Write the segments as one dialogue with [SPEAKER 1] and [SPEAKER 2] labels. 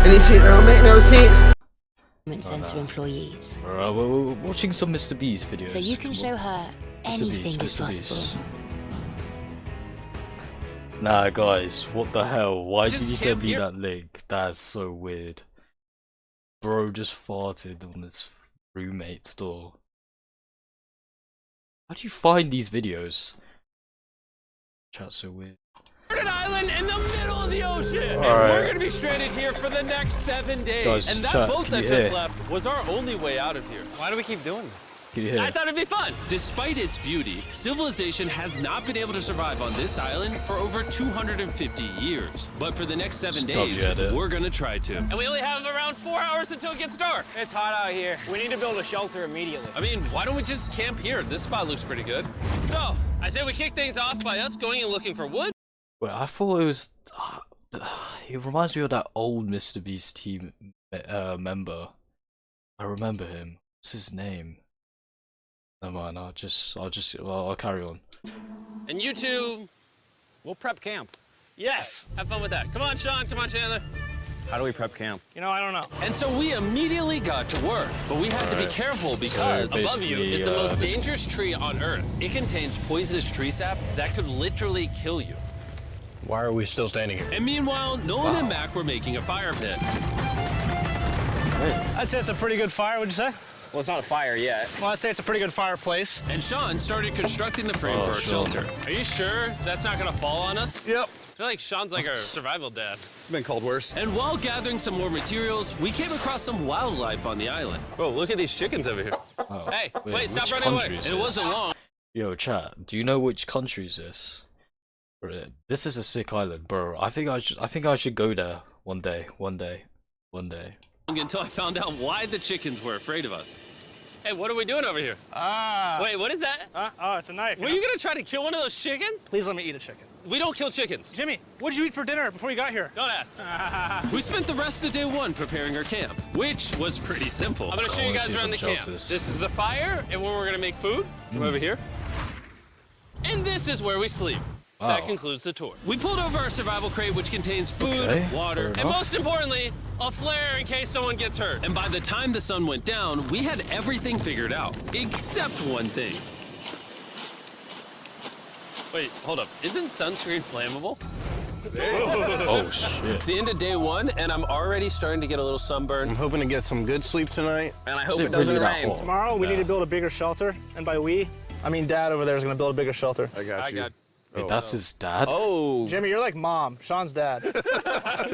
[SPEAKER 1] And this shit don't make no sense.
[SPEAKER 2] Sent to employees.
[SPEAKER 3] We're watching some MrBeast videos.
[SPEAKER 2] So you can show her anything is possible.
[SPEAKER 3] Nah, guys, what the hell? Why did you send me that link? That's so weird. Bro just farted on his roommate's door. How'd you find these videos? Chat's so weird.
[SPEAKER 4] An island in the middle of the ocean, and
[SPEAKER 3] right.
[SPEAKER 4] we're gonna be stranded here for the next 7 days.
[SPEAKER 3] Guys,
[SPEAKER 4] and that
[SPEAKER 3] chat,
[SPEAKER 4] boat that
[SPEAKER 3] can you
[SPEAKER 4] just
[SPEAKER 3] hear?
[SPEAKER 4] left was our only way out of here. Why do we keep doing this?
[SPEAKER 3] Can you hear?
[SPEAKER 4] I thought it'd be fun. Despite its beauty, civilization has not been able to survive on this island for over 250 years. But for the next 7 days, we're gonna try to. And we only have around 4 hours until it gets dark.
[SPEAKER 5] It's hot out here. We need to build a shelter immediately.
[SPEAKER 4] I mean, why don't we just camp here? This spot looks pretty good. So, I say we kick things off by us going and looking for wood.
[SPEAKER 3] Well, I thought it was. It reminds me of that old MrBeast team member. I remember him. What's his name? Never mind. I'll carry on.
[SPEAKER 4] And you two,
[SPEAKER 5] We'll prep camp.
[SPEAKER 4] yes, have fun with that. Come on, Sean. Come on, Chandler.
[SPEAKER 5] How do we prep camp? You know, I don't know.
[SPEAKER 4] And so we immediately got to work, but we had to be careful because
[SPEAKER 3] So
[SPEAKER 4] above you is the
[SPEAKER 3] basically,
[SPEAKER 4] most
[SPEAKER 3] this-
[SPEAKER 4] dangerous tree on Earth. It contains poisonous tree sap that could literally kill you.
[SPEAKER 5] Why are we still standing here?
[SPEAKER 4] And meanwhile, Nolan and Mac were making a fire pit.
[SPEAKER 6] I'd say it's a pretty good fire, would you say?
[SPEAKER 5] Well, it's not a fire yet.
[SPEAKER 6] Well, I'd say it's a pretty good fireplace.
[SPEAKER 4] And Sean started constructing the frame for our shelter. Are you sure that's not gonna fall on us?
[SPEAKER 7] Yep.
[SPEAKER 4] I feel like Sean's like our survival dad.
[SPEAKER 7] Been called worse.
[SPEAKER 4] And while gathering some more materials, we came across some wildlife on the island. Bro, look at these chickens over here.
[SPEAKER 3] Oh,
[SPEAKER 4] Hey, wait, stop
[SPEAKER 3] which
[SPEAKER 4] running away.
[SPEAKER 3] country is
[SPEAKER 4] It wasn't
[SPEAKER 3] this?
[SPEAKER 4] long.
[SPEAKER 3] Yo, chat. Do you know which country is this? Bro, this is a sick island, bro. I think I should go there one day.
[SPEAKER 4] Until I found out why the chickens were afraid of us. Hey, what are we doing over here? Wait, what is that?
[SPEAKER 6] Oh, it's a knife.
[SPEAKER 4] Were you gonna try to kill one of those chickens?
[SPEAKER 6] Please let me eat a chicken.
[SPEAKER 4] We don't kill chickens.
[SPEAKER 6] Jimmy, what did you eat for dinner before you got here?
[SPEAKER 4] Don't ask. We spent the rest of day one preparing our camp, which was pretty simple. I'm gonna show you
[SPEAKER 3] wanna
[SPEAKER 4] guys
[SPEAKER 3] see
[SPEAKER 4] around the
[SPEAKER 3] some
[SPEAKER 4] camp.
[SPEAKER 3] shelters.
[SPEAKER 4] This is the fire and where we're gonna make food. Come over here. And this is where we sleep. That
[SPEAKER 3] Wow.
[SPEAKER 4] concludes the tour. We pulled over our survival crate, which contains food,
[SPEAKER 3] Okay,
[SPEAKER 4] water,
[SPEAKER 3] fair
[SPEAKER 4] and
[SPEAKER 3] enough.
[SPEAKER 4] most importantly, a flare in case someone gets hurt. And by the time the sun went down, we had everything figured out, except one thing. Wait, hold up. Isn't sunscreen flammable?
[SPEAKER 3] Oh shit.
[SPEAKER 4] It's the end of day one, and I'm already starting to get a little sunburn.
[SPEAKER 5] I'm hoping to get some good sleep tonight, and I hope
[SPEAKER 3] Is
[SPEAKER 5] it doesn't
[SPEAKER 3] really that
[SPEAKER 5] rain.
[SPEAKER 3] hot?
[SPEAKER 6] Tomorrow, we need to build a bigger shelter. And by we, I mean Dad over there is going to build a bigger shelter.
[SPEAKER 7] I got you.
[SPEAKER 3] Wait, that's his dad?
[SPEAKER 4] Oh.
[SPEAKER 6] Jimmy, you're like Mom. Sean's dad.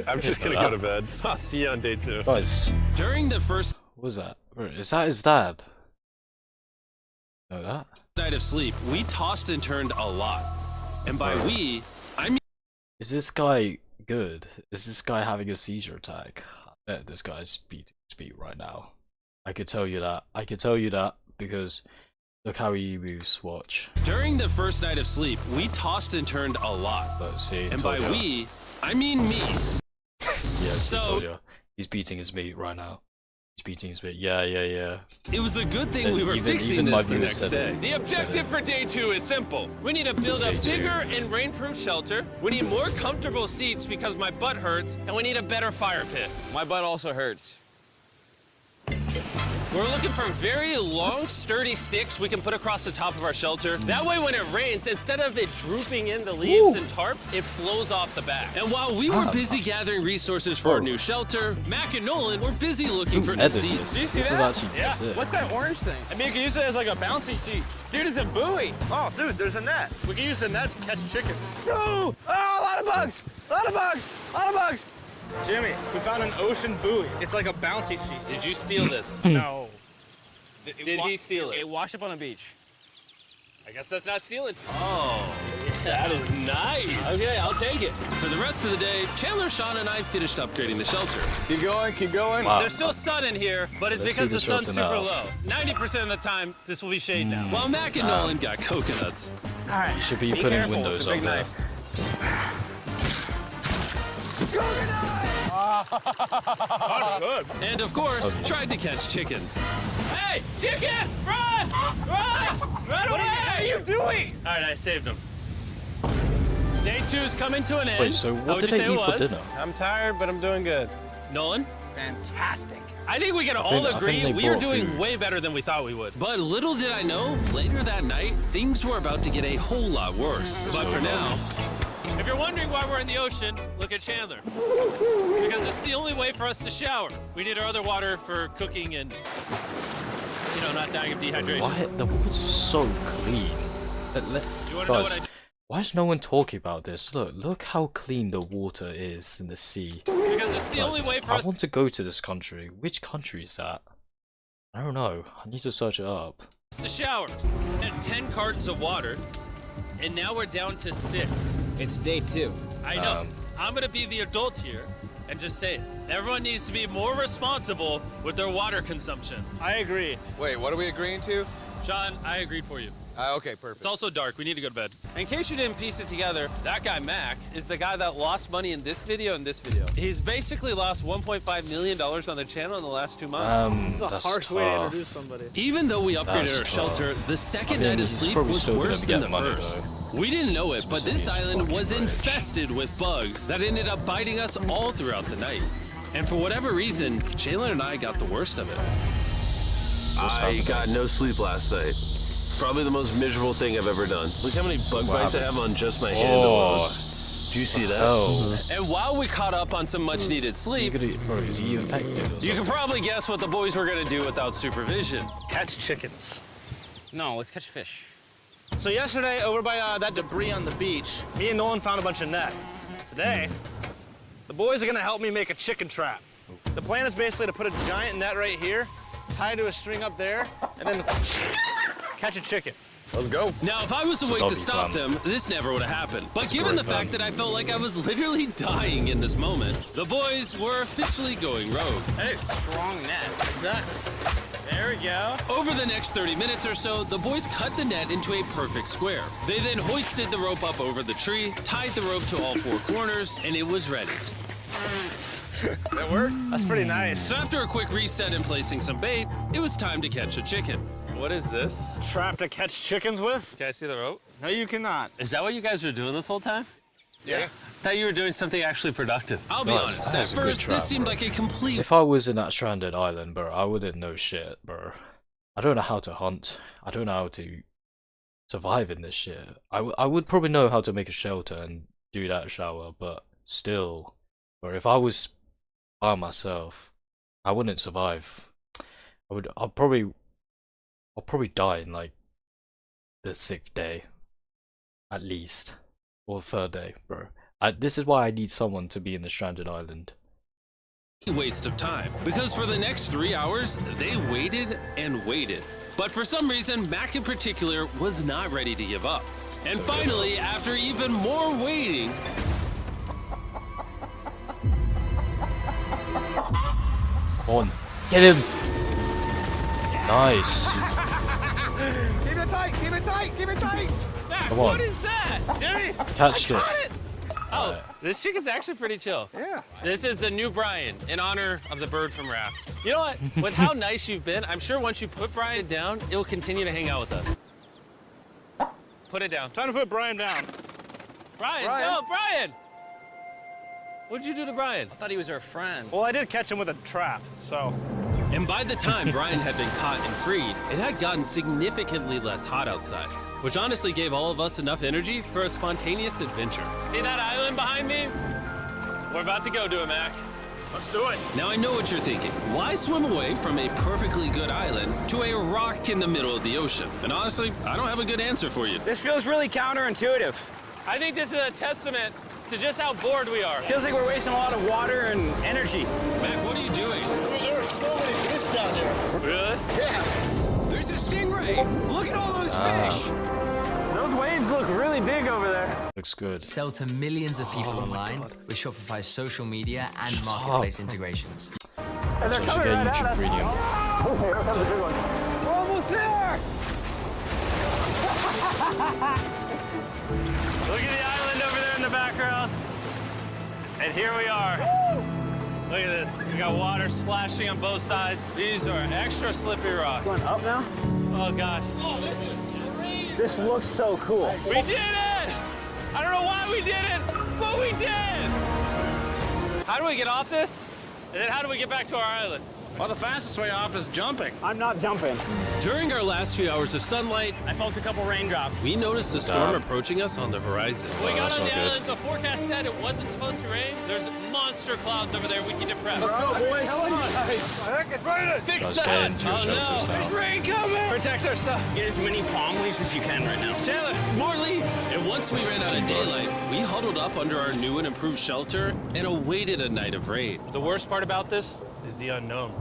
[SPEAKER 7] I'm just gonna go to bed.
[SPEAKER 4] I'll see you on day 2.
[SPEAKER 3] Guys,
[SPEAKER 4] During the first
[SPEAKER 3] what was that? Wait, is that his dad? Know that?
[SPEAKER 4] night of sleep, we tossed and turned a lot. And by we, I mean
[SPEAKER 3] Is this guy good? Is this guy having a seizure attack? I bet this guy's beating his beat right now. I could tell you that. I could tell you that because look how he moves. Watch.
[SPEAKER 4] during the first night of sleep, we tossed and turned a lot.
[SPEAKER 3] Let's see.
[SPEAKER 4] And by we, I mean me.
[SPEAKER 3] Yeah,
[SPEAKER 4] So-
[SPEAKER 3] told you. He's beating his meat right now. He's beating his meat. Yeah.
[SPEAKER 4] It was a good thing we were fixing
[SPEAKER 3] even my
[SPEAKER 4] this the
[SPEAKER 3] viewers
[SPEAKER 4] next
[SPEAKER 3] said
[SPEAKER 4] day.
[SPEAKER 3] it.
[SPEAKER 4] The objective for day 2 is simple. We need to build a
[SPEAKER 3] Day 2.
[SPEAKER 4] bigger and rainproof shelter. We need more comfortable seats because my butt hurts, and we need a better fire pit.
[SPEAKER 5] My butt also hurts.
[SPEAKER 4] We're looking for very long, sturdy sticks we can put across the top of our shelter. That way, when it rains, instead of it drooping in the leaves and tarp, it flows off the back. And while we were busy gathering resources for our new shelter, Mac and Nolan were busy looking for new
[SPEAKER 3] Edit
[SPEAKER 4] seats.
[SPEAKER 3] this.
[SPEAKER 5] see
[SPEAKER 3] This is
[SPEAKER 5] that?
[SPEAKER 3] actually
[SPEAKER 6] Yeah.
[SPEAKER 3] sick.
[SPEAKER 5] What's that orange thing?
[SPEAKER 6] I mean, you can use it as like a bouncy seat.
[SPEAKER 5] Dude, it's a buoy.
[SPEAKER 6] Oh, dude, there's a net. We can use the net to catch chickens.
[SPEAKER 5] No! Oh, a lot of bugs! A lot of bugs! A lot of bugs!
[SPEAKER 6] Jimmy, we found an ocean buoy. It's like a bouncy seat.
[SPEAKER 4] Did you steal this?
[SPEAKER 6] No.
[SPEAKER 4] Did he steal it?
[SPEAKER 6] It washed up on the beach.
[SPEAKER 4] I guess that's not stealing. Oh, that is nice. Okay, I'll take it. For the rest of the day, Chandler, Sean, and I finished upgrading the shelter.
[SPEAKER 7] Keep going, keep going.
[SPEAKER 3] Wow.
[SPEAKER 4] There's still sun in here, but it's
[SPEAKER 3] Let's
[SPEAKER 4] because
[SPEAKER 3] see
[SPEAKER 4] the
[SPEAKER 3] the
[SPEAKER 4] sun's super
[SPEAKER 3] shelter now.
[SPEAKER 4] low. 90% of the time, this will be shade now. While Mac and Nolan got coconuts.
[SPEAKER 6] All right.
[SPEAKER 3] You should be
[SPEAKER 5] Be
[SPEAKER 3] putting
[SPEAKER 5] careful,
[SPEAKER 3] windows
[SPEAKER 5] it's a big
[SPEAKER 3] up there.
[SPEAKER 5] knife.
[SPEAKER 4] And of course, tried to catch chickens. Hey, chickens, run! Run! Run away!
[SPEAKER 5] What are you doing?
[SPEAKER 4] All right, I saved them. Day 2's coming to an end.
[SPEAKER 3] Wait, so
[SPEAKER 4] How
[SPEAKER 3] what
[SPEAKER 4] would
[SPEAKER 3] did
[SPEAKER 4] you
[SPEAKER 3] they
[SPEAKER 4] say
[SPEAKER 3] eat
[SPEAKER 4] it
[SPEAKER 3] for
[SPEAKER 4] was?
[SPEAKER 3] dinner?
[SPEAKER 5] I'm tired, but I'm doing good.
[SPEAKER 4] Nolan?
[SPEAKER 5] Fantastic.
[SPEAKER 4] I think we can all
[SPEAKER 3] I think
[SPEAKER 4] agree
[SPEAKER 3] they
[SPEAKER 4] we are
[SPEAKER 3] brought
[SPEAKER 4] doing
[SPEAKER 3] food.
[SPEAKER 4] way better than we thought we would. But little did I know, later that night, things were about to get a whole lot worse. But for now, if you're wondering why we're in the ocean, look at Chandler. Because it's the only way for us to shower. We need our other water for cooking and, you know, not dying of dehydration.
[SPEAKER 3] Why the water's so clean?
[SPEAKER 4] You wanna know what I...
[SPEAKER 3] Why is no one talking about this? Look how clean the water is in the sea.
[SPEAKER 4] Because it's the only way for
[SPEAKER 3] I
[SPEAKER 4] us
[SPEAKER 3] want to go to this country. Which country is that? I don't know. I need to search it up.
[SPEAKER 4] to shower. And 10 cartons of water, and now we're down to 6.
[SPEAKER 5] It's day 2.
[SPEAKER 4] I know. I'm gonna be the adult here and just say it. Everyone needs to be more responsible with their water consumption.
[SPEAKER 6] I agree.
[SPEAKER 7] Wait, what are we agreeing to?
[SPEAKER 4] Sean, I agreed for you.
[SPEAKER 7] Okay, perfect.
[SPEAKER 4] It's also dark. We need to go to bed. In case you didn't piece it together, that guy, Mac, is the guy that lost money in this video and this video. He's basically lost $1.5 million on the channel in the last 2 months.
[SPEAKER 6] It's a harsh way to introduce somebody.
[SPEAKER 4] Even though we upgraded
[SPEAKER 3] That's
[SPEAKER 4] our shelter, the second
[SPEAKER 3] I mean,
[SPEAKER 4] night of
[SPEAKER 3] he's
[SPEAKER 4] sleep
[SPEAKER 3] probably
[SPEAKER 4] was
[SPEAKER 3] still gonna
[SPEAKER 4] worse
[SPEAKER 3] get
[SPEAKER 4] than the
[SPEAKER 3] money,
[SPEAKER 4] first.
[SPEAKER 3] though.
[SPEAKER 4] We didn't know it, but this
[SPEAKER 3] He's
[SPEAKER 4] island
[SPEAKER 3] fucking
[SPEAKER 4] was
[SPEAKER 3] rich.
[SPEAKER 4] infested with bugs that ended up biting us all throughout the night. And for whatever reason, Jalen and I got the worst of it.
[SPEAKER 1] I got no sleep last night. Probably the most miserable thing I've ever done. Look how many bug bites I have on just my hand alone. Do you see that?
[SPEAKER 3] Oh,
[SPEAKER 4] And while we caught up on some much needed sleep,
[SPEAKER 3] is he infected? Or
[SPEAKER 4] you can
[SPEAKER 3] something?
[SPEAKER 4] probably guess what the boys were gonna do without supervision.
[SPEAKER 6] Catch chickens.
[SPEAKER 5] No, let's catch fish.
[SPEAKER 6] So yesterday, over by that debris on the beach, me and Nolan found a bunch of net. Today, the boys are gonna help me make a chicken trap. The plan is basically to put a giant net right here, tie to a string up there, and then catch a chicken.
[SPEAKER 7] Let's go.
[SPEAKER 4] Now, if I was awake
[SPEAKER 3] that'll
[SPEAKER 4] to
[SPEAKER 3] be
[SPEAKER 4] stop
[SPEAKER 3] fun.
[SPEAKER 4] them, this never would have happened. But
[SPEAKER 3] It's
[SPEAKER 4] given the
[SPEAKER 3] great
[SPEAKER 4] fact
[SPEAKER 3] fun.
[SPEAKER 4] that I felt like I was literally dying in this moment, the boys were officially going rogue.
[SPEAKER 5] That is strong net.
[SPEAKER 6] Exactly. There we go.
[SPEAKER 4] Over the next 30 minutes or so, the boys cut the net into a perfect square. They then hoisted the rope up over the tree, tied the rope to all 4 corners, and it was ready.
[SPEAKER 6] That works? That's pretty nice.
[SPEAKER 4] So after a quick reset and placing some bait, it was time to catch a chicken. What is this?
[SPEAKER 6] Trap to catch chickens with?
[SPEAKER 4] Can I see the rope?
[SPEAKER 6] No, you cannot.
[SPEAKER 4] Is that what you guys were doing this whole time?
[SPEAKER 6] Yeah.
[SPEAKER 4] I thought you were doing something actually productive. I'll be
[SPEAKER 3] Nice.
[SPEAKER 4] honest, at
[SPEAKER 3] That's a good
[SPEAKER 4] first,
[SPEAKER 3] trap,
[SPEAKER 4] this seemed
[SPEAKER 3] bro.
[SPEAKER 4] like a complete
[SPEAKER 3] If I was in that stranded island, bro, I wouldn't know shit, bro. I don't know how to hunt. I don't know how to survive in this shit. I would probably know how to make a shelter and do that shower, but still, or if I was by myself, I wouldn't survive. I'll probably die in like the 6th day, at least, or the 3rd day, bro. This is why I need someone to be in the stranded island.
[SPEAKER 4] waste of time. Because for the next 3 hours, they waited and waited. But for some reason, Mac in particular was not ready to give up. And finally, after even more waiting,
[SPEAKER 3] Come on, get him! Nice.
[SPEAKER 5] Keep it tight, keep it tight, keep it tight.
[SPEAKER 4] Mac,
[SPEAKER 3] Come
[SPEAKER 4] what
[SPEAKER 3] on.
[SPEAKER 4] is that?
[SPEAKER 6] Jimmy!
[SPEAKER 3] Catched it.
[SPEAKER 4] Oh, this chicken's actually pretty chill.
[SPEAKER 5] Yeah.
[SPEAKER 4] This is the new Brian, in honor of the bird from Raft. You know what? With how nice you've been, I'm sure once you put Brian down, it'll continue to hang out with us. Put it down.
[SPEAKER 6] Time to put Brian down.
[SPEAKER 4] Brian,
[SPEAKER 5] Brian.
[SPEAKER 4] no, Brian! What'd you do to Brian?
[SPEAKER 5] I thought he was our friend.
[SPEAKER 6] Well, I did catch him with a trap, so.
[SPEAKER 4] And by the time Brian had been caught and freed, it had gotten significantly less hot outside, which honestly gave all of us enough energy for a spontaneous adventure. See that island behind me? We're about to go to it, Mac.
[SPEAKER 6] Let's do it.
[SPEAKER 4] Now I know what you're thinking. Why swim away from a perfectly good island to a rock in the middle of the ocean? And honestly, I don't have a good answer for you.
[SPEAKER 5] This feels really counterintuitive.
[SPEAKER 4] I think this is a testament to just how bored we are.
[SPEAKER 5] Feels like we're wasting a lot of water and energy.
[SPEAKER 4] Mac, what are you doing?
[SPEAKER 6] There are so many fish down there.
[SPEAKER 4] Really?
[SPEAKER 5] Yeah. There's a stingray. Look at all those fish.
[SPEAKER 6] Those waves look really big over there.
[SPEAKER 3] Looks good.
[SPEAKER 8] Sell to millions of people
[SPEAKER 3] Oh my
[SPEAKER 8] online
[SPEAKER 3] God.
[SPEAKER 8] with Shopify's social media and marketplace integrations.
[SPEAKER 6] And
[SPEAKER 3] So you should get YouTube Premium.
[SPEAKER 6] Okay, here comes a good one. We're almost there. Look at the island over there in the background. And here we are. Look at this. We got water splashing on both sides. These are extra slippery rocks. Going up now? Oh gosh. Oh, this is crazy. This looks so cool. We did it! I don't know why we did it, but we did! How do we get off this?
[SPEAKER 4] And then how do we get back to our island?
[SPEAKER 5] Well, the fastest way off is jumping.
[SPEAKER 6] I'm not jumping.
[SPEAKER 4] During our last few hours of sunlight,
[SPEAKER 6] I felt a couple raindrops.
[SPEAKER 4] we noticed the storm approaching us on the horizon. When we got
[SPEAKER 3] that's
[SPEAKER 4] on the
[SPEAKER 3] not good.
[SPEAKER 4] island, the forecast said it wasn't supposed to rain. There's monster clouds over there we need to prep.
[SPEAKER 5] Let's go, boys.
[SPEAKER 4] Fix
[SPEAKER 3] Guys,
[SPEAKER 4] that!
[SPEAKER 3] get into your
[SPEAKER 4] Oh
[SPEAKER 3] shelters
[SPEAKER 4] no!
[SPEAKER 3] now.
[SPEAKER 4] There's rain coming! Protect our stuff.
[SPEAKER 6] Get as many palm leaves as you can right now.
[SPEAKER 4] Chandler, more leaves! And once we ran out of daylight, we huddled up under our new and improved shelter and awaited a night of rain.
[SPEAKER 6] The worst part about this is the unknown.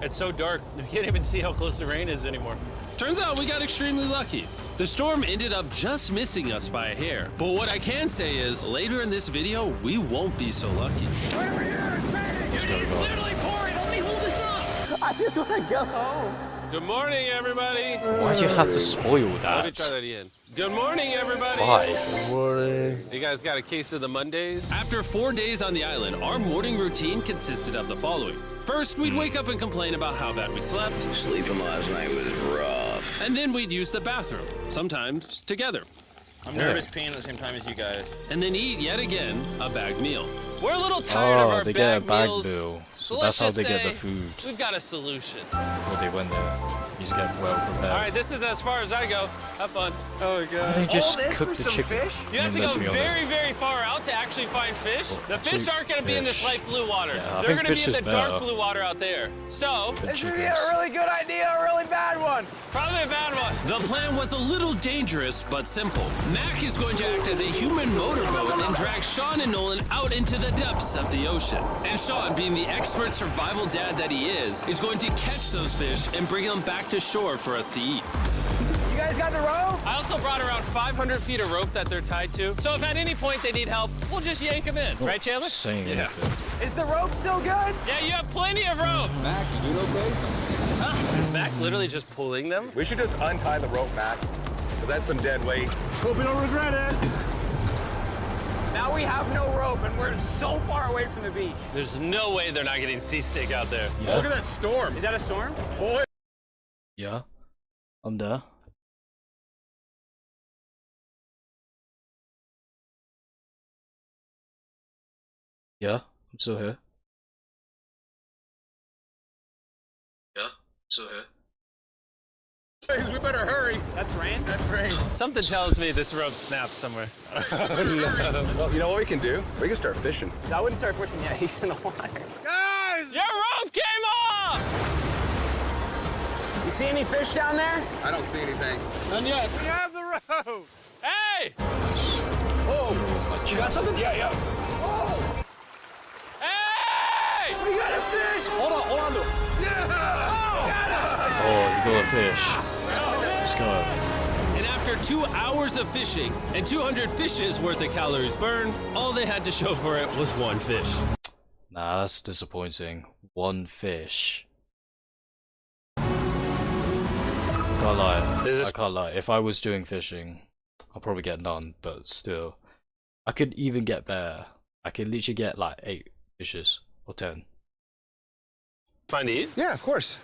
[SPEAKER 6] It's so dark, you can't even see how close the rain is anymore.
[SPEAKER 4] Turns out we got extremely lucky. The storm ended up just missing us by a hair. But what I can say is, later in this video, we won't be so lucky.
[SPEAKER 6] It's literally pouring, help me hold this up! I just want to go home.
[SPEAKER 4] Good morning, everybody.
[SPEAKER 3] Why'd you have to spoil
[SPEAKER 4] Let me try
[SPEAKER 3] that?
[SPEAKER 4] that again. Good morning, everybody.
[SPEAKER 3] Why?
[SPEAKER 4] You guys got a case of the Mondays? After 4 days on the island, our morning routine consisted of the following. First, we'd wake up and complain about how bad we slept.
[SPEAKER 5] Sleeping last night was rough.
[SPEAKER 4] And then we'd use the bathroom, sometimes together.
[SPEAKER 6] I'm nervous peeing at the same time as you guys.
[SPEAKER 4] And then eat, yet again, a bagged meal. We're a little tired of
[SPEAKER 3] Oh,
[SPEAKER 4] our
[SPEAKER 3] they get a
[SPEAKER 4] bagged
[SPEAKER 3] bag
[SPEAKER 4] meals.
[SPEAKER 3] bill.
[SPEAKER 4] So
[SPEAKER 3] So
[SPEAKER 4] let's
[SPEAKER 3] that's how
[SPEAKER 4] just
[SPEAKER 3] they get
[SPEAKER 4] say
[SPEAKER 3] the food
[SPEAKER 4] we've got a solution.
[SPEAKER 3] before they went there. You just get well prepared.
[SPEAKER 4] All right, this is as far as I go. Have fun.
[SPEAKER 5] Oh, God.
[SPEAKER 3] They just
[SPEAKER 5] All this
[SPEAKER 3] cook
[SPEAKER 5] for
[SPEAKER 3] the
[SPEAKER 5] some
[SPEAKER 3] chicken.
[SPEAKER 5] fish?
[SPEAKER 4] You have to
[SPEAKER 3] Let's
[SPEAKER 4] go
[SPEAKER 3] be honest.
[SPEAKER 4] very, very far out to actually find fish. The fish
[SPEAKER 3] actually,
[SPEAKER 4] aren't going to be in this
[SPEAKER 3] fish.
[SPEAKER 4] light blue water.
[SPEAKER 3] Yeah, I
[SPEAKER 4] They're
[SPEAKER 3] think
[SPEAKER 4] going to be
[SPEAKER 3] fish
[SPEAKER 4] in the
[SPEAKER 3] is
[SPEAKER 4] dark
[SPEAKER 3] better.
[SPEAKER 4] blue water out there. So,
[SPEAKER 3] The
[SPEAKER 5] This would be
[SPEAKER 3] chickens.
[SPEAKER 5] a really good idea, a really bad one.
[SPEAKER 4] probably a bad one. The plan was a little dangerous, but simple. Mac is going to act as a human motorboat and drag Sean and Nolan out into the depths of the ocean. And Sean, being the expert survival dad that he is going to catch those fish and bring them back to shore for us to eat.
[SPEAKER 5] You guys got the rope?
[SPEAKER 4] I also brought around 500 feet of rope that they're tied to. So if at any point they need help, we'll just yank them in. Right, Chandler?
[SPEAKER 3] Saying anything.
[SPEAKER 5] Is the rope still good?
[SPEAKER 4] Yeah, you have plenty of rope.
[SPEAKER 7] Mac, you doing okay?
[SPEAKER 4] Is Mac literally just pulling them?
[SPEAKER 7] We should just untie the rope, Mac. Because that's some dead weight.
[SPEAKER 5] Hope you don't regret it. Now we have no rope and we're so far away from the beach.
[SPEAKER 4] There's no way they're not getting seasick out there.
[SPEAKER 7] Oh, look at that storm.
[SPEAKER 5] Is that a storm?
[SPEAKER 7] Boy.
[SPEAKER 3] Yeah, I'm there. Yeah, I'm still here. Yeah, I'm still here.
[SPEAKER 7] Guys, we better hurry.
[SPEAKER 5] That's rain?
[SPEAKER 7] That's rain.
[SPEAKER 4] Something tells me this rope snapped somewhere.
[SPEAKER 7] Well, you know what we can do? We can start fishing.
[SPEAKER 5] I wouldn't start fishing yet. He's in the water.
[SPEAKER 7] Guys!
[SPEAKER 4] Your rope came off!
[SPEAKER 5] You see any fish down there?
[SPEAKER 7] I don't see anything.
[SPEAKER 5] None yet.
[SPEAKER 7] We have the rope.
[SPEAKER 4] Hey!
[SPEAKER 5] Oh, you got something?
[SPEAKER 7] Yeah.
[SPEAKER 4] Hey!
[SPEAKER 5] We got a fish! Hold on to it.
[SPEAKER 3] Oh, you got a fish. Let's go.
[SPEAKER 4] And after 2 hours of fishing and 200 fishes worth of calories burned, all they had to show for it was one fish.
[SPEAKER 3] Nah, that's disappointing. One fish. Can't lie. I can't lie. If I was doing fishing, I'll probably get none, but still. I could even get better. I could literally get like 8 fishes or 10.
[SPEAKER 4] Fun to eat?
[SPEAKER 7] Yeah, of course.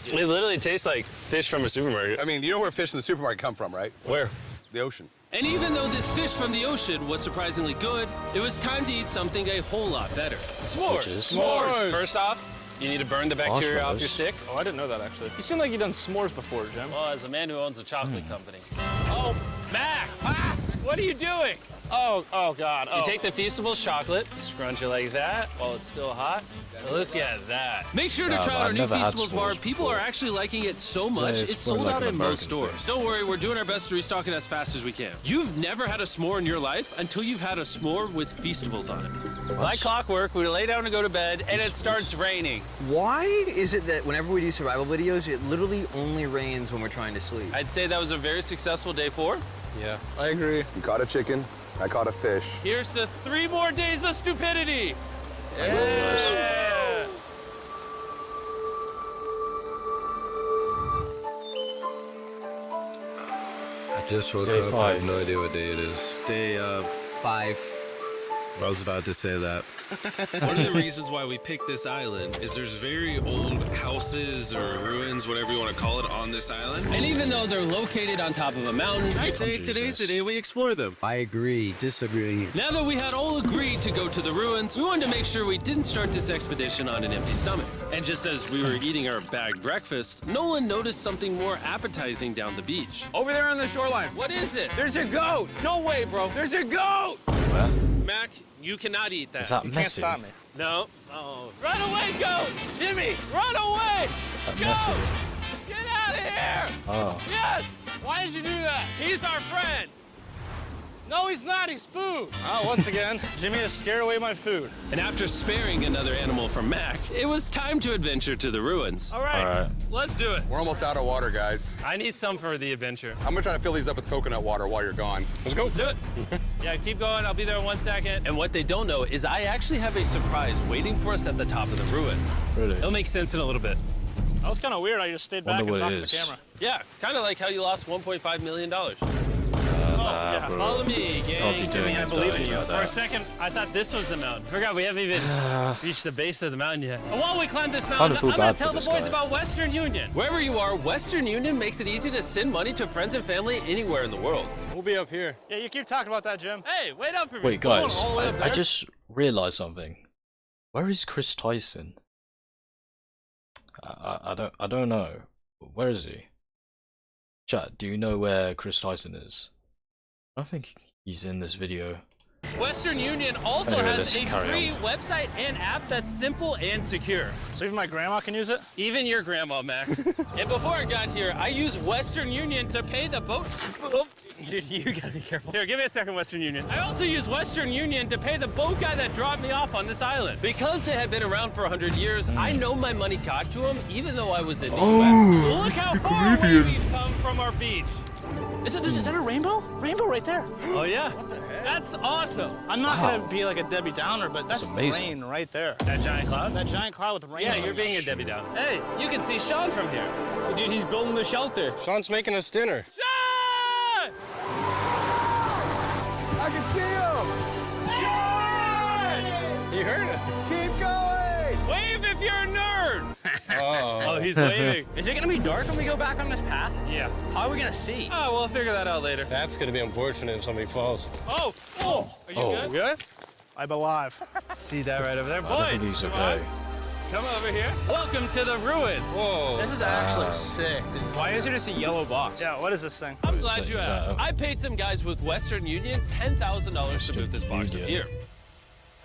[SPEAKER 4] It literally tastes like fish from a supermarket.
[SPEAKER 7] I mean, you know where fish from the supermarket come from, right?
[SPEAKER 4] Where?
[SPEAKER 7] The ocean.
[SPEAKER 4] And even though this fish from the ocean was surprisingly good, it was time to eat something a whole lot better. S'mores.
[SPEAKER 3] Which is?
[SPEAKER 4] S'mores. First off, you need to burn the bacteria off your stick.
[SPEAKER 6] Oh, I didn't know that actually. You seem like you've done s'mores before, Jim.
[SPEAKER 4] Well, as a man who owns a chocolate company. Oh, Mac! Ah, what are you doing?
[SPEAKER 6] Oh God.
[SPEAKER 4] You take the Feastables chocolate, scrunch it like that while it's still hot. Look at that. Make sure to
[SPEAKER 3] Nah,
[SPEAKER 4] try
[SPEAKER 3] but
[SPEAKER 4] out our
[SPEAKER 3] I've
[SPEAKER 4] new
[SPEAKER 3] never had
[SPEAKER 4] Feastables bar.
[SPEAKER 3] s'mores
[SPEAKER 4] People
[SPEAKER 3] before.
[SPEAKER 4] are actually liking it so much,
[SPEAKER 3] it's
[SPEAKER 4] it's
[SPEAKER 3] more
[SPEAKER 4] sold
[SPEAKER 3] like
[SPEAKER 4] out
[SPEAKER 3] an
[SPEAKER 4] in most
[SPEAKER 3] American
[SPEAKER 4] stores.
[SPEAKER 3] thing.
[SPEAKER 4] Don't worry, we're doing our best to restock it as fast as we can. You've never had a s'more in your life until you've had a s'more with Feastables on it. Like clockwork, we lay down to go to bed, and it starts raining.
[SPEAKER 8] Why is it that whenever we do survival videos, it literally only rains when we're trying to sleep?
[SPEAKER 4] I'd say that was a very successful day 4.
[SPEAKER 6] Yeah, I agree.
[SPEAKER 7] You caught a chicken. I caught a fish.
[SPEAKER 4] Here's the 3 more days of stupidity.
[SPEAKER 3] Yeah.
[SPEAKER 9] Just woke
[SPEAKER 3] Day
[SPEAKER 9] up. I
[SPEAKER 3] 5.
[SPEAKER 9] have no idea what day it is.
[SPEAKER 4] Stay
[SPEAKER 8] 5.
[SPEAKER 1] I was about to say that.
[SPEAKER 4] One of the reasons why we picked this island is there's very old houses or ruins, whatever you want to call it, on this island. And even though they're located on top of a mountain, I say today's the day we explore them.
[SPEAKER 8] I agree. Disagree.
[SPEAKER 4] Now that we had all agreed to go to the ruins, we wanted to make sure we didn't start this expedition on an empty stomach. And just as we were eating our bagged breakfast, Nolan noticed something more appetizing down the beach.
[SPEAKER 5] Over there on the shoreline.
[SPEAKER 4] What is it?
[SPEAKER 5] There's a goat.
[SPEAKER 4] No way, bro.
[SPEAKER 5] There's a goat.
[SPEAKER 3] Where?
[SPEAKER 4] Mac, you cannot eat that.
[SPEAKER 3] Is that
[SPEAKER 5] You
[SPEAKER 3] messy?
[SPEAKER 5] can't stop me.
[SPEAKER 4] No. Oh. Run away, goat!
[SPEAKER 5] Jimmy.
[SPEAKER 4] Run away!
[SPEAKER 3] That
[SPEAKER 4] Goat!
[SPEAKER 3] messy.
[SPEAKER 4] Get out of here!
[SPEAKER 3] Oh.
[SPEAKER 4] Yes! Why did you do that? He's our friend.
[SPEAKER 5] No, he's not. He's food. Oh, once again, Jimmy has scared away my food.
[SPEAKER 4] And after sparing another animal from Mac, it was time to adventure to the ruins. All right. Let's do it.
[SPEAKER 7] We're almost out of water, guys.
[SPEAKER 6] I need some for the adventure.
[SPEAKER 7] I'm gonna try to fill these up with coconut water while you're gone. Let's go.
[SPEAKER 4] Let's do it.
[SPEAKER 6] Yeah, keep going. I'll be there in 1 second.
[SPEAKER 4] And what they don't know is I actually have a surprise waiting for us at the top of the ruins.
[SPEAKER 3] Really?
[SPEAKER 4] It'll make sense in a little bit.
[SPEAKER 5] That was kind of weird. I just stayed back
[SPEAKER 3] Wonder
[SPEAKER 5] and
[SPEAKER 3] what
[SPEAKER 5] talked
[SPEAKER 3] it
[SPEAKER 5] to the
[SPEAKER 3] is.
[SPEAKER 5] camera.
[SPEAKER 4] Yeah, kind of like how you lost $1.5 million.
[SPEAKER 5] Yeah.
[SPEAKER 3] bro.
[SPEAKER 4] Follow me,
[SPEAKER 3] I'll be
[SPEAKER 4] gang.
[SPEAKER 3] doing
[SPEAKER 6] Jimmy, I
[SPEAKER 3] it,
[SPEAKER 6] believe
[SPEAKER 3] though,
[SPEAKER 6] in you.
[SPEAKER 3] know
[SPEAKER 6] For a
[SPEAKER 3] that.
[SPEAKER 6] second, I thought this was the mountain. Forgot we haven't even reached the base of the mountain yet. And while we climb this mountain,
[SPEAKER 3] feel
[SPEAKER 6] I'm gonna
[SPEAKER 3] bad for
[SPEAKER 6] tell the
[SPEAKER 3] this
[SPEAKER 6] boys
[SPEAKER 3] guy.
[SPEAKER 6] about Western Union.
[SPEAKER 4] Wherever you are, Western Union makes it easy to send money to friends and family anywhere in the world.
[SPEAKER 6] We'll be up here.
[SPEAKER 5] Yeah, you keep talking about that, Jim.
[SPEAKER 6] Hey, wait up for me.
[SPEAKER 3] Wait,
[SPEAKER 6] Come on,
[SPEAKER 3] guys,
[SPEAKER 6] all the way up
[SPEAKER 3] I
[SPEAKER 6] there.
[SPEAKER 3] just realized something. Where is Chris Tyson? I don't know. Where is he? Chat, do you know where Chris Tyson is? I don't think he's in this video.
[SPEAKER 4] Western Union also
[SPEAKER 3] Anyway,
[SPEAKER 4] has
[SPEAKER 3] let's
[SPEAKER 4] a
[SPEAKER 3] carry
[SPEAKER 4] free
[SPEAKER 3] on.
[SPEAKER 4] website and app that's simple and secure.
[SPEAKER 5] So even my grandma can use it?
[SPEAKER 4] Even your grandma, Mac. And before I got here, I used Western Union to pay the boat. Oh, dude, you gotta be careful.
[SPEAKER 6] Here, give me a second, Western Union.
[SPEAKER 4] I also used Western Union to pay the boat guy that dropped me off on this island. Because they had been around for 100 years, I know my money got to him, even though I was in the US.
[SPEAKER 6] Look how far away we've come from our beach.
[SPEAKER 5] Is that a rainbow? Rainbow right there.
[SPEAKER 6] Oh, yeah? What the heck? That's awesome.
[SPEAKER 5] I'm not gonna be like a Debbie Downer, but that's
[SPEAKER 3] amazing.
[SPEAKER 5] rain right there.
[SPEAKER 6] That giant cloud?
[SPEAKER 5] That giant cloud with rain.
[SPEAKER 6] Yeah,
[SPEAKER 5] on
[SPEAKER 6] you're
[SPEAKER 5] it.
[SPEAKER 6] being a Debbie Downer.
[SPEAKER 4] Hey, you can see Sean from here.
[SPEAKER 6] Dude, he's building the shelter.
[SPEAKER 7] Sean's making us dinner.
[SPEAKER 4] Sean!
[SPEAKER 7] I can see him! You heard it. Keep going!
[SPEAKER 6] Wave if you're a nerd.
[SPEAKER 7] Oh.
[SPEAKER 6] Oh, he's waving.
[SPEAKER 5] Is it gonna be dark when we go back on this path?
[SPEAKER 6] Yeah.
[SPEAKER 5] How are we gonna see?
[SPEAKER 4] Oh, we'll figure that out later.
[SPEAKER 7] That's gonna be unfortunate if somebody falls.
[SPEAKER 6] Oh, are you good?
[SPEAKER 7] Good?
[SPEAKER 5] I'm alive.
[SPEAKER 6] See that right over there?
[SPEAKER 3] I don't think
[SPEAKER 6] Boys,
[SPEAKER 3] he's
[SPEAKER 6] come
[SPEAKER 3] okay.
[SPEAKER 6] on. Come over here. Welcome to the ruins.
[SPEAKER 7] Whoa.
[SPEAKER 5] This is actually sick, dude.
[SPEAKER 6] Why is it just a yellow box?
[SPEAKER 5] Yeah, what is this thing?
[SPEAKER 4] I'm
[SPEAKER 3] Is
[SPEAKER 4] glad
[SPEAKER 3] that-
[SPEAKER 4] you
[SPEAKER 3] is that
[SPEAKER 4] asked.
[SPEAKER 3] a-
[SPEAKER 4] I paid some guys with Western Union $10,000 to move this box up
[SPEAKER 3] Union.
[SPEAKER 4] here.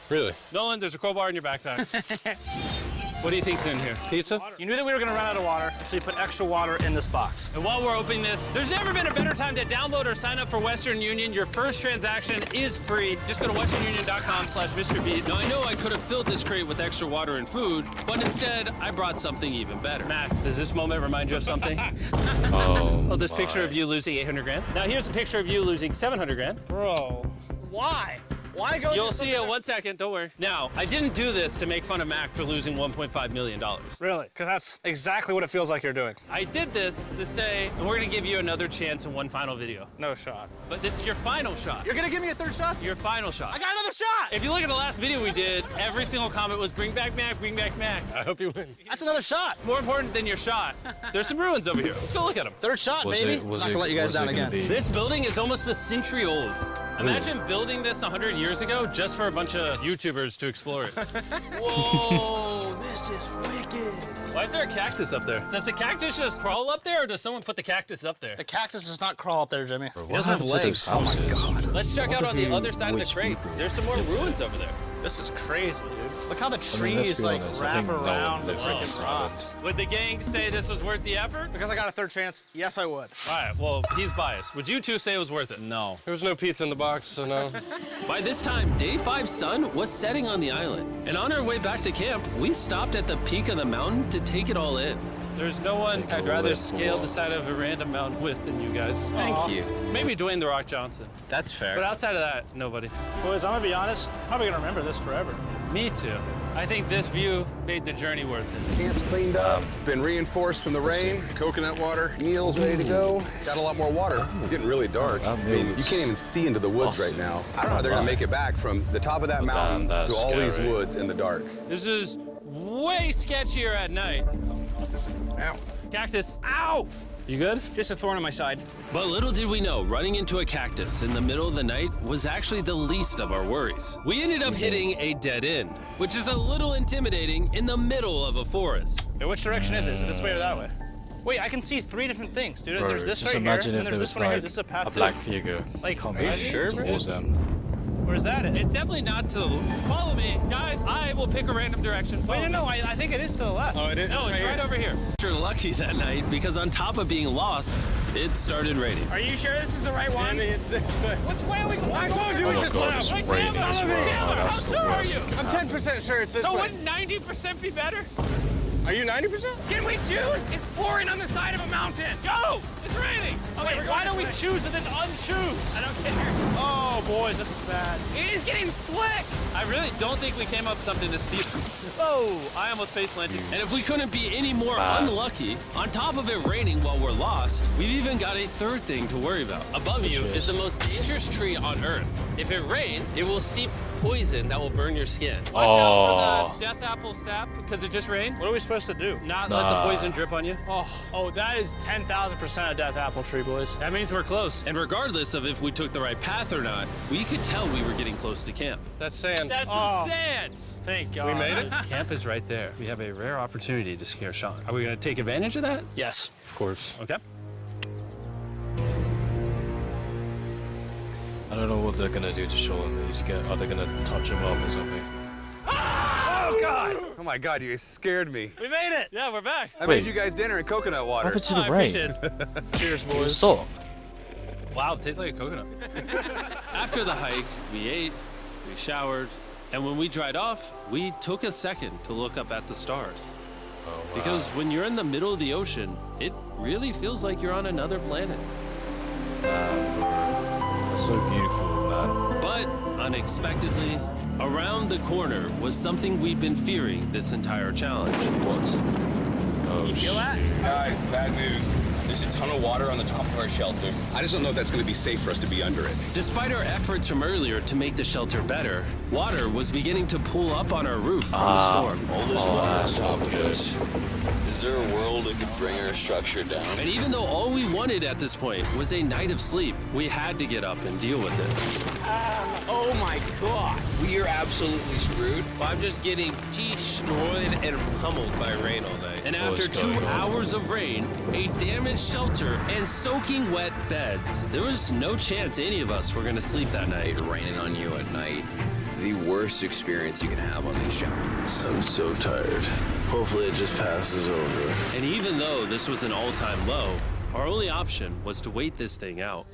[SPEAKER 7] Really?
[SPEAKER 6] Nolan, there's a crowbar in your backpack. What do you think's in here?
[SPEAKER 7] Pizza?
[SPEAKER 5] You knew that we were gonna run out of water, so you put extra water in this box.
[SPEAKER 4] And while we're opening this, there's never been a better time to download or sign up for Western Union. Your first transaction is free. Just go to westernunion.com/mrbeast. Now, I know I could have filled this crate with extra water and food, but instead, I brought something even better.
[SPEAKER 6] Mac, does this moment remind you of something?
[SPEAKER 3] Oh,
[SPEAKER 4] This picture of you losing 800 grand.
[SPEAKER 6] Now here's a picture of you losing 700 grand.
[SPEAKER 5] Bro, why? Why go?
[SPEAKER 4] You'll see it 1 second, don't worry. Now, I didn't do this to make fun of Mac for losing $1.5 million.
[SPEAKER 5] Really? Because that's exactly what it feels like you're doing.
[SPEAKER 4] I did this to say, and we're gonna give you another chance in one final video.
[SPEAKER 5] No shot.
[SPEAKER 4] But this is your final shot.
[SPEAKER 5] You're gonna give me a third shot?
[SPEAKER 4] Your final shot.
[SPEAKER 5] I got another shot!
[SPEAKER 4] If you look at the last video we did, every single comment was bring back Mac, bring back Mac.
[SPEAKER 7] I hope you win.
[SPEAKER 5] That's another shot.
[SPEAKER 4] More important than your shot, there's some ruins over here. Let's go look at them.
[SPEAKER 5] Third shot,
[SPEAKER 3] was
[SPEAKER 5] baby.
[SPEAKER 3] it, was
[SPEAKER 5] Not
[SPEAKER 3] it,
[SPEAKER 5] gonna let you guys
[SPEAKER 3] was
[SPEAKER 5] down
[SPEAKER 3] it gonna
[SPEAKER 5] again.
[SPEAKER 3] be-
[SPEAKER 4] This building is almost a century old. Imagine building this 100 years ago just for a bunch of YouTubers to explore it.
[SPEAKER 5] Whoa, this is wicked.
[SPEAKER 4] Why is there a cactus up there? Does the cactus just crawl up there, or does someone put the cactus up there?
[SPEAKER 5] The cactus does not crawl up there, Jimmy.
[SPEAKER 3] What
[SPEAKER 5] doesn't have
[SPEAKER 3] happened to
[SPEAKER 5] legs.
[SPEAKER 3] those houses?
[SPEAKER 4] Let's check out on the other side of the
[SPEAKER 3] Which
[SPEAKER 4] crate.
[SPEAKER 3] people
[SPEAKER 4] There's some more ruins over there.
[SPEAKER 5] This is crazy, dude. Look how the
[SPEAKER 3] let's
[SPEAKER 5] trees
[SPEAKER 3] be
[SPEAKER 5] like
[SPEAKER 3] honest, I
[SPEAKER 5] wrap
[SPEAKER 3] think no one
[SPEAKER 5] around the
[SPEAKER 3] lives in
[SPEAKER 5] freaking
[SPEAKER 3] this
[SPEAKER 5] rocks.
[SPEAKER 4] Would the gang say this was worth the effort?
[SPEAKER 5] Because I got a third chance, yes, I would.
[SPEAKER 4] All right, well, he's biased. Would you two say it was worth it?
[SPEAKER 6] No.
[SPEAKER 7] There was no pizza in the box, so no.
[SPEAKER 4] By this time, Day 5's sun was setting on the island. And on our way back to camp, we stopped at the peak of the mountain to take it all in. There's no one I'd rather scale the side of a random mountain with than you guys.
[SPEAKER 8] Thank you.
[SPEAKER 4] Maybe Dwayne The Rock Johnson.
[SPEAKER 8] That's fair.
[SPEAKER 4] But outside of that, nobody.
[SPEAKER 6] Boys, I'm gonna be honest, probably gonna remember this forever.
[SPEAKER 4] Me too. I think this view made the journey worth it.
[SPEAKER 7] Camp's cleaned up. It's been reinforced from the rain. Coconut water. Meal's ready to go. Got a lot more water. It's getting really dark. I mean, you can't even see into the woods right now. I don't know how they're gonna make it back from the top of that mountain to all these woods in the dark.
[SPEAKER 4] This is way sketchier at night.
[SPEAKER 8] Ow.
[SPEAKER 4] Cactus. Ow! You good?
[SPEAKER 5] Just a thorn on my side.
[SPEAKER 4] But little did we know, running into a cactus in the middle of the night was actually the least of our worries. We ended up hitting a dead end, which is a little intimidating in the middle of a forest.
[SPEAKER 6] Hey, which direction is it? Is it this way or that way? Wait, I can see 3 different things, dude.
[SPEAKER 3] Bro,
[SPEAKER 6] there's this
[SPEAKER 3] just
[SPEAKER 6] right here,
[SPEAKER 3] imagine
[SPEAKER 6] and
[SPEAKER 3] if
[SPEAKER 6] there's
[SPEAKER 3] there
[SPEAKER 6] this
[SPEAKER 3] was
[SPEAKER 6] one right here.
[SPEAKER 3] like
[SPEAKER 6] This is a path
[SPEAKER 3] a
[SPEAKER 6] to...
[SPEAKER 3] black figure
[SPEAKER 6] Like,
[SPEAKER 3] coming
[SPEAKER 6] are you sure,
[SPEAKER 3] towards them.
[SPEAKER 6] Where's that at?
[SPEAKER 4] It's definitely not to the... Follow me, guys. I will pick a random direction.
[SPEAKER 6] Wait, no, I think it is to the left.
[SPEAKER 4] Oh, it is? No, it's right over here. You're lucky that night because on top of being lost, it started raining.
[SPEAKER 5] Are you sure this is the right one?
[SPEAKER 7] It's this way.
[SPEAKER 5] Which way are we going?
[SPEAKER 7] I told you we should
[SPEAKER 3] God, it's
[SPEAKER 7] left.
[SPEAKER 3] raining as well.
[SPEAKER 5] Taylor,
[SPEAKER 3] Oh,
[SPEAKER 5] how
[SPEAKER 3] that's the
[SPEAKER 5] sure are
[SPEAKER 3] worst.
[SPEAKER 5] you?
[SPEAKER 7] I'm 10% sure it's this
[SPEAKER 5] So
[SPEAKER 7] way.
[SPEAKER 5] wouldn't 90% be better?
[SPEAKER 7] Are you 90%?
[SPEAKER 5] Can we choose? It's pouring on the side of a mountain. Go! It's raining. Okay,
[SPEAKER 6] Wait, why don't we choose and then unchoose?
[SPEAKER 5] I don't care.
[SPEAKER 6] Oh, boys, this is bad.
[SPEAKER 5] It is getting slick.
[SPEAKER 4] I really don't think we came up something to steep. Oh, I almost face planted. And if we couldn't be any more unlucky, on top of it raining while we're lost, we've even got a third thing to worry about. Above you is the most dangerous tree on Earth. If it rains, it will seep poison that will burn your skin. Watch out for the death apple sap because it just rained.
[SPEAKER 6] What are we supposed to do?
[SPEAKER 4] Not let the poison drip on you.
[SPEAKER 6] Oh, that is 10,000% a death apple tree, boys.
[SPEAKER 4] That means we're close. And regardless of if we took the right path or not, we could tell we were getting close to camp.
[SPEAKER 7] That's sand.
[SPEAKER 4] That's some sand.
[SPEAKER 6] Thank God.
[SPEAKER 7] We made it?
[SPEAKER 4] Camp is right there. We have a rare opportunity to scare Sean. Are we going to take advantage of that?
[SPEAKER 6] Yes.
[SPEAKER 7] Of course.
[SPEAKER 4] Okay.
[SPEAKER 3] I don't know what they're gonna do to Sean. Are they gonna touch him up or something?
[SPEAKER 7] Oh, God. Oh, my God, you guys scared me.
[SPEAKER 6] We made it.
[SPEAKER 4] Yeah, we're back.
[SPEAKER 7] I
[SPEAKER 3] Wait.
[SPEAKER 7] made you guys dinner and coconut
[SPEAKER 3] What
[SPEAKER 7] water.
[SPEAKER 3] happened to
[SPEAKER 4] Oh,
[SPEAKER 3] the
[SPEAKER 4] I
[SPEAKER 3] rain?
[SPEAKER 4] appreciate it.
[SPEAKER 6] Cheers, boys.
[SPEAKER 3] Stop.
[SPEAKER 4] Wow, it tastes like a coconut. After the hike, we ate, we showered, and when we dried off, we took a second to look up at the stars.
[SPEAKER 3] Oh, wow.
[SPEAKER 4] Because when you're in the middle of the ocean, it really feels like you're on another planet.
[SPEAKER 3] That's so beautiful, man.
[SPEAKER 4] But unexpectedly, around the corner was something we'd been fearing this entire challenge.
[SPEAKER 3] What? Oh,
[SPEAKER 5] You feel that?
[SPEAKER 7] Guys, bad news.
[SPEAKER 8] There's a ton of water on the top of our shelter.
[SPEAKER 7] I just don't know if that's going to be safe for us to be under it.
[SPEAKER 4] Despite our efforts from earlier to make the shelter better, water was beginning to pool up on our roof from the storm.
[SPEAKER 8] All this water on top of us. Is there a world that could bring our structure down?
[SPEAKER 4] And even though all we wanted at this point was a night of sleep, we had to get up and deal with it.
[SPEAKER 8] Oh my God. We are absolutely screwed.
[SPEAKER 4] I'm just getting destroyed and pummeled by rain all night. And after
[SPEAKER 3] What's
[SPEAKER 4] 2
[SPEAKER 3] going on?
[SPEAKER 4] hours of rain, a damaged shelter, and soaking wet beds, there was no chance any of us were going to sleep that night.
[SPEAKER 8] Raining on you at night. The worst experience you can have on these challenges.
[SPEAKER 1] I'm so tired. Hopefully it just passes over.
[SPEAKER 4] And even though this was an all-time low, our only option was to wait this thing out.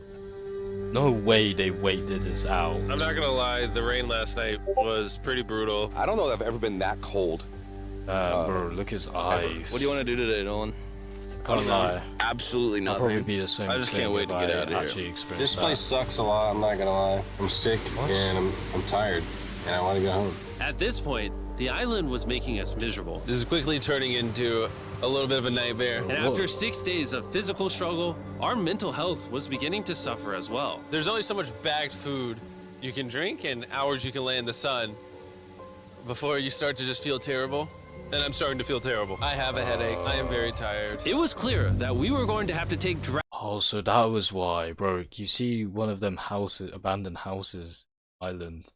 [SPEAKER 3] No way they waited this out.
[SPEAKER 1] I'm not gonna lie, the rain last night was pretty brutal.
[SPEAKER 7] I don't know that I've ever been that cold.
[SPEAKER 3] Bro, look at his eyes.
[SPEAKER 8] What do you want to do today, Nolan?
[SPEAKER 3] Can't lie.
[SPEAKER 8] Absolutely
[SPEAKER 3] I'll probably
[SPEAKER 8] nothing.
[SPEAKER 3] be the same.
[SPEAKER 1] I just can't
[SPEAKER 3] thing
[SPEAKER 1] wait
[SPEAKER 3] if
[SPEAKER 1] to get
[SPEAKER 3] I
[SPEAKER 1] out of here.
[SPEAKER 3] actually experienced
[SPEAKER 9] This place
[SPEAKER 3] that.
[SPEAKER 9] sucks a lot, I'm not gonna lie. I'm sick and I'm tired and I want to go home.
[SPEAKER 4] At this point, the island was making us miserable.
[SPEAKER 1] This is quickly turning into a little bit of a nightmare.
[SPEAKER 4] And after 6 days of physical struggle, our mental health was beginning to suffer as well.
[SPEAKER 1] There's only so much bagged food you can drink and hours you can lay in the sun before you start to just feel terrible. And I'm starting to feel terrible. I have a headache. I am very tired.
[SPEAKER 4] It was clear that we were going to have to take
[SPEAKER 3] Oh, so that was why, bro. You see one of them houses, abandoned houses, island.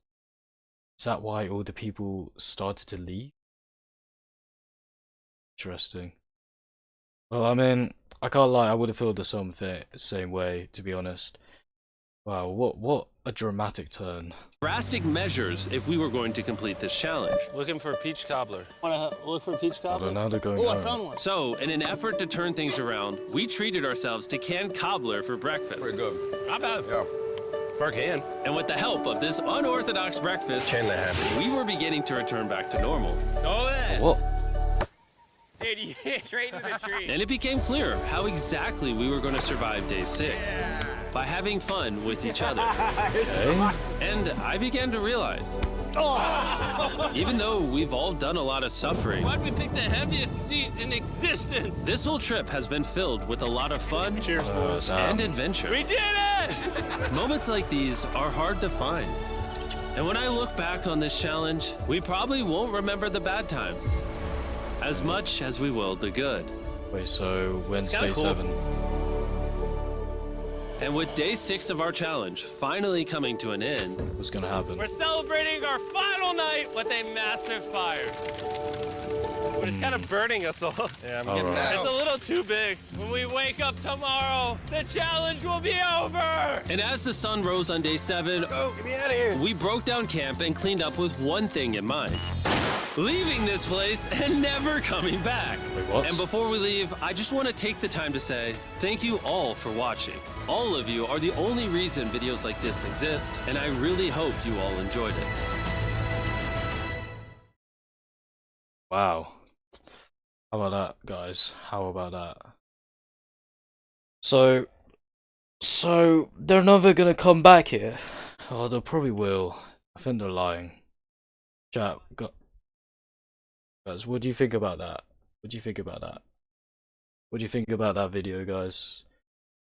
[SPEAKER 3] Is that why all the people started to leave? Interesting. Well, I mean, I can't lie. I would have felt the same way, to be honest. Wow, what a dramatic turn.
[SPEAKER 4] drastic measures if we were going to complete this challenge.
[SPEAKER 1] Looking for a peach cobbler.
[SPEAKER 4] Want to look for a peach
[SPEAKER 3] I
[SPEAKER 4] cobbler?
[SPEAKER 3] don't know, they're going
[SPEAKER 8] Oh, I
[SPEAKER 3] home.
[SPEAKER 8] found one.
[SPEAKER 4] So, in an effort to turn things around, we treated ourselves to canned cobbler for breakfast.
[SPEAKER 7] Pretty good.
[SPEAKER 4] Not bad.
[SPEAKER 7] Yeah. For a can.
[SPEAKER 4] And with the help of this unorthodox breakfast,
[SPEAKER 1] Can that happen?
[SPEAKER 4] we were beginning to return back to normal.
[SPEAKER 5] Nolan!
[SPEAKER 3] What?
[SPEAKER 5] Dude, Straight into the tree.
[SPEAKER 4] And it became clear how exactly we were going to survive day 6. By having fun with each other. And I began to realize, even though we've all done a lot of suffering,
[SPEAKER 6] Why'd we pick the heaviest seat in existence?
[SPEAKER 4] this whole trip has been filled with a lot of fun and adventure.
[SPEAKER 6] We did it!
[SPEAKER 4] Moments like these are hard to find. And when I look back on this challenge, we probably won't remember the bad times as much as we will the good.
[SPEAKER 3] Wait, so Wednesday
[SPEAKER 4] cool.
[SPEAKER 3] 7?
[SPEAKER 4] And with day 6 of our challenge finally coming to an end,
[SPEAKER 3] What's gonna happen?
[SPEAKER 6] We're celebrating our final night with a massive fire. But it's kind of burning us all.
[SPEAKER 7] Yeah, I'm
[SPEAKER 3] All
[SPEAKER 7] getting
[SPEAKER 3] right.
[SPEAKER 7] that.
[SPEAKER 6] It's a little too big. When we wake up tomorrow, the challenge will be over.
[SPEAKER 4] and as the sun rose on day 7,
[SPEAKER 7] Go, get me out of here.
[SPEAKER 4] we broke down camp and cleaned up with one thing in mind. Leaving this place and never coming back.
[SPEAKER 3] Wait, what?
[SPEAKER 4] And before we leave, I just want to take the time to say thank you all for watching. All of you are the only reason videos like this exist, and I really hope you all enjoyed it.
[SPEAKER 3] Wow. How about that, guys? How about that? So they're never gonna come back here. Oh, they probably will. I think they're lying. Chat, guys, what do you think about that? What do you think about that? What do you think about that video, guys?